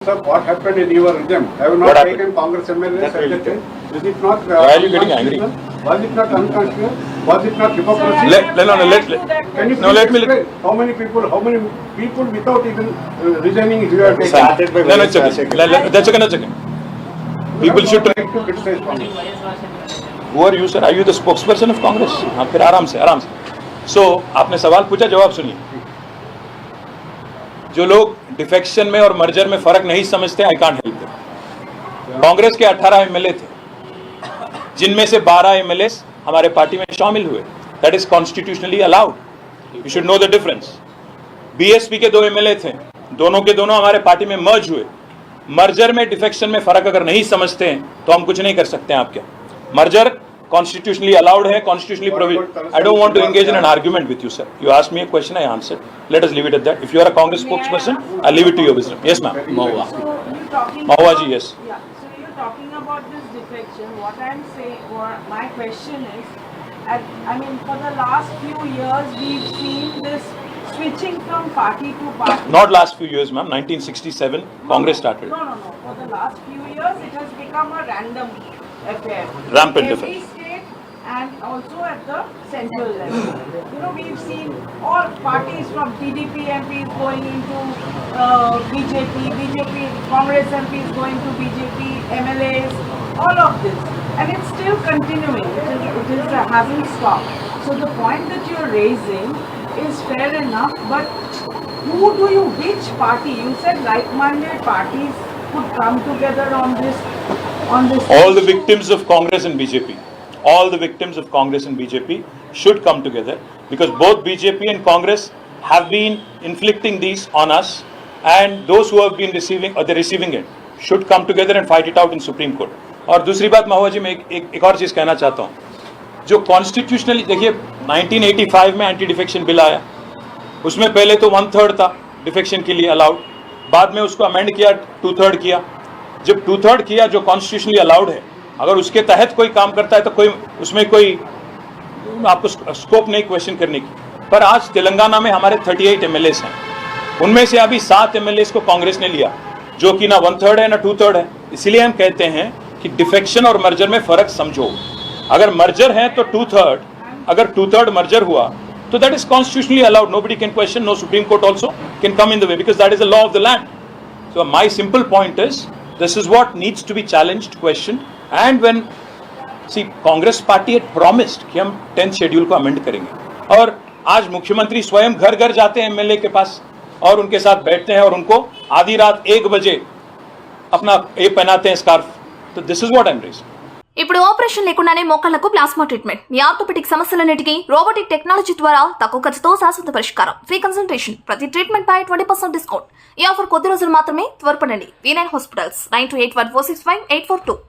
Sir, what happened in your region? Have you What not happened? taken Congress MLAs at that time? Is it not? Why are you getting angry? Was it not unconstitutional? Was it not hypocrisy? Can you No, let me- explain how many people without even resigning you have taken? Started by No, it's okay. That's okay. People should. You have no right to criticize Congress. Who are you, sir? Are you the spokesperson of Congress? हाँ, फिर आराम से. So, आपने सवाल पूछा, जवाब सुनिए. जो लोग डिफेक्शन में और मर्जर में फर्क नहीं समझते, I can't help them. Congress के 18 एमएलए थे, जिनमें से 12 एमएलए हमारे पार्टी में शामिल हुए. That is constitutionally allowed. You should know the difference. BSP के 2 एमएलए थे, दोनों के दोनों हमारे पार्टी में मर्ज हुए. मर्जर में डिफेक्शन में फर्क अगर नहीं समझते हैं तो हम कुछ नहीं कर सकते हैं आपके. मर्जर constitutionally allowed है, constitutionally provided. I don't want to engage in an argument with you, sir. You asked me a question, I answered. Let us leave it at that. If you are a Congress spokesperson, I'll leave it to your wisdom. Yes, ma'am. Mahua. Mahua ji, yes. Yeah. So you're talking about this defection. What I'm saying, my question is, for the last few years, we've seen this switching from party to party. Not last few years, ma'am. 1967, Congress started. No. For the last few years, it has become a random affair. Rampant Every affair. state and also at the central level. We've seen all parties from TDP MPs going into BJP, Congress MPs going to BJP, MLAs, all of this. And it's still continuing. It hasn't stopped. So the point that you're raising is fair enough, but which party? You said like-minded parties could come together on this. All the victims of Congress and BJP. All the victims of Congress and BJP should come together, because both BJP and Congress have been inflicting these on us, and those who have been receiving or they're receiving it should come together and fight it out in Supreme Court. और दूसरी बात महुआ जी, मैं एक और चीज कहना चाहता हूँ. जो कॉन्स्टिट्यूशनली देखिए, 1985 में एंटी डिफेक्शन बिल आया, उसमें पहले तो 1/3 था डिफेक्शन के लिए अलाउड, बाद में उसको अमेंड किया, 2/3 किया. जब 2/3 किया, जो कॉन्स्टिट्यूशनली अलाउड है, अगर उसके तहत कोई काम करता है तो कोई उसमें कोई आपको स्कोप नहीं क्वेश्चन करने की. पर आज तेलंगाना में हमारे 38 एमएलएस हैं, उनमें से अभी 7 एमएलएस को कांग्रेस ने लिया, जो कि ना 1/3 है ना 2/3 है. इसलिए हम कहते हैं कि डिफेक्शन और मर्जर में फर्क समझो. अगर मर्जर है तो 2/3, अगर 2/3 मर्जर हुआ तो that is constitutionally allowed. Nobody can question, no Supreme Court also can come in the way, because that is the law of the land. So my simple point is, this is what needs to be challenged, questioned, and when Congress party had promised कि हम 10th schedule को amend करेंगे, और आज मुख्यमंत्री स्वयं घर घर जाते हैं एमएलए के पास और उनके साथ बैठते हैं और उनको आधी रात 1 बजे अपना ये पहनाते हैं स्कार्फ. तो this is what I am raising. ఇప్పుడు ఆపరేషన్ లేకుండానే మోకాళ్లకు ప్లాస్మా ట్రీట్మెంట్. మీ ఆర్థోపెడిక్ సమస్యలన్నిటికీ రోబోటిక్ టెక్నాలజీ ద్వారా తక్కువ ఖర్చుతో శాశ్వత పరిష్కారం. Free consultation. ప్రతి ట్రీట్మెంట్ పై 20% డిస్కౌంట్. ఈ ఆఫర్ కొద్ది రోజులు మాత్రమే. త్వరపడండి. V9 hospitals 9281465842.